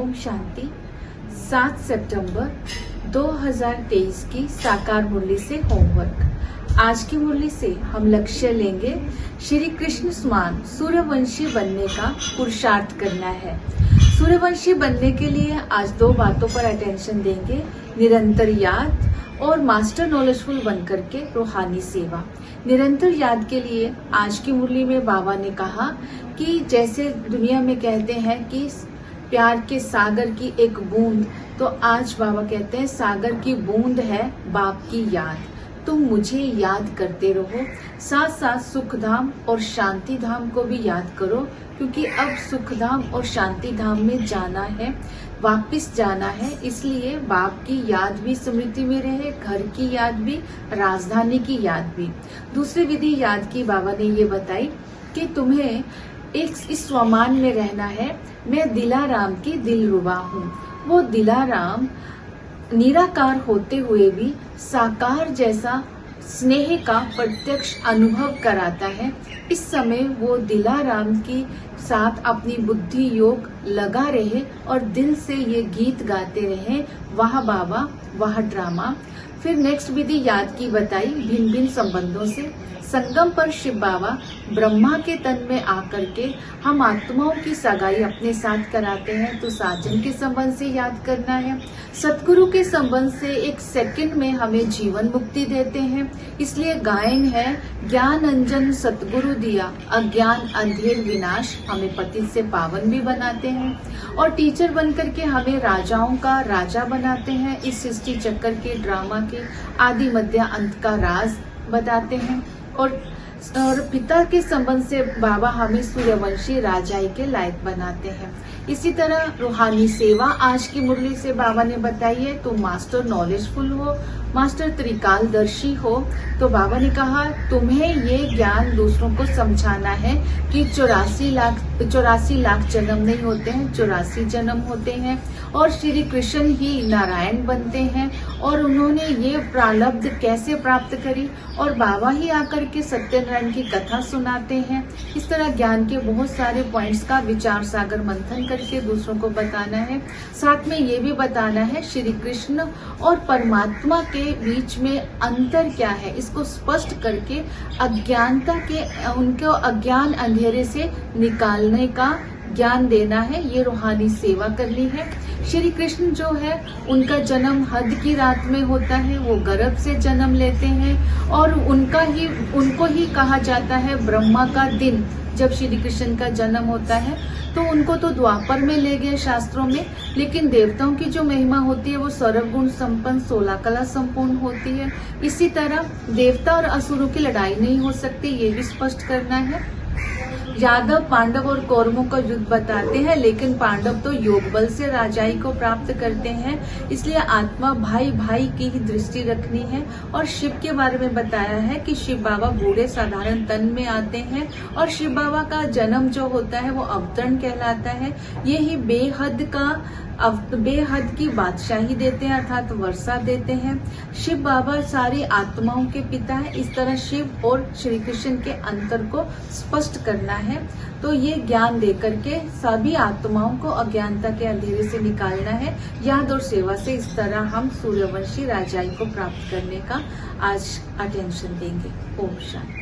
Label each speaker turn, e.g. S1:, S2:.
S1: ओम शांति। 7 सितंबर 2023 की साकार मुरली से होमवर्क। आज की मुरली से हम लक्ष्य लेंगे श्री कृष्ण समान सूर्यवंशी बनने का पुरुषार्थ करना है। सूर्यवंशी बनने के लिए आज 2 बातों पर अटेंशन देंगे, निरंतर याद और मास्टर नॉलेजफुल बनकर के रूहानी सेवा। निरंतर याद के लिए आज की मुरली में बाबा ने कहा कि जैसे दुनिया में कहते हैं कि प्यार के सागर की एक बूंद, तो आज बाबा कहते हैं सागर की बूंद है बाप की याद। तुम मुझे याद करते रहो, साथ साथ सुख धाम और शांति धाम को भी याद करो, क्योंकि अब सुख धाम और शांति धाम में जाना है, वापस जाना है। इसलिए बाप की याद भी स्मृति में रहे, घर की याद भी, राजधानी की याद भी। दूसरी विधि याद की बाबा ने ये बताई कि तुम्हें इस स्वमान में रहना है, मैं दिलाराम की दिलरुबा हूँ। वो दिलाराम निराकार होते हुए भी साकार जैसा स्नेह का प्रत्यक्ष अनुभव कराता है। इस समय वो दिलाराम की साथ अपनी बुद्धि योग लगा रहे और दिल से ये गीत गाते रहे, वाह बाबा वाह ड्रामा। फिर नेक्स्ट विधि याद की बताई भिन्न भिन्न संबंधों से। संगम पर शिव बाबा ब्रह्मा के तन में आकर के हम आत्माओं की सगाई अपने साथ कराते हैं, तो साजन के संबंध से याद करना है। सतगुरु के संबंध से 1 सेकंड में हमें जीवन मुक्ति देते हैं, इसलिए गायन है ज्ञान अंजन सतगुरु दिया, अज्ञान अंधेर विनाश, हमें पतित से पावन भी बनाते हैं। और टीचर बनकर के हमें राजाओं का राजा बनाते हैं, इस सृष्टि चक्कर के ड्रामा के आदि मध्य अंत का राज बताते हैं। और पिता के संबंध से बाबा हमें सूर्यवंशी राजाई के लायक बनाते हैं। इसी तरह रूहानी सेवा आज की मुरली से बाबा ने बताई है। तुम मास्टर नॉलेजफुल हो, मास्टर त्रिकालदर्शी हो, तो बाबा ने कहा तुम्हें ये ज्ञान दूसरों को समझाना है कि 84 लाख जन्म नहीं होते हैं, 84 जन्म होते हैं और श्री कृष्ण ही नारायण बनते हैं। और उन्होंने ये प्रारब्ध कैसे प्राप्त करी, और बाबा ही आकर के सत्यनारायण की कथा सुनाते हैं। इस तरह ज्ञान के बहुत सारे पॉइंट्स का विचार सागर मंथन करके दूसरों को बताना है। साथ में ये भी बताना है श्री कृष्ण और परमात्मा के बीच में अंतर क्या है, इसको स्पष्ट करके अज्ञानता के उनको अज्ञान अंधेरे से निकालने का ज्ञान देना है। ये रूहानी सेवा करनी है। श्री कृष्ण जो है उनका जन्म हद की रात में होता है, वो गर्भ से जन्म लेते हैं और उनको ही कहा जाता है ब्रह्मा का दिन। जब श्री कृष्ण का जन्म होता है तो उनको तो द्वापर में ले गए शास्त्रों में, लेकिन देवताओं की जो महिमा होती है वो सर्वगुण संपन्न 16 कला संपूर्ण होती है। इसी तरह देवता और असुरों की लड़ाई नहीं हो सकती, ये भी स्पष्ट करना है। यादव पांडव और कौरवों का युद्ध बताते हैं, लेकिन पांडव तो योग बल से राजाई को प्राप्त करते हैं, इसलिए आत्मा भाई भाई की ही दृष्टि रखनी है। और शिव के बारे में बताया है कि शिव बाबा बूढ़े साधारण तन में आते हैं और शिव बाबा का जन्म जो होता है वो अवतरण कहलाता है। ये ही बेहद की बादशाही देते हैं, अर्थात वर्षा देते हैं। शिव बाबा सारी आत्माओं के पिता है। इस तरह शिव और श्री कृष्ण के अंतर को स्पष्ट करना है। तो ये ज्ञान देकर के सभी आत्माओं को अज्ञानता के अंधेरे से निकालना है। याद और सेवा से इस तरह हम सूर्यवंशी राजाई को प्राप्त करने का आज अटेंशन देंगे। ओम शांति।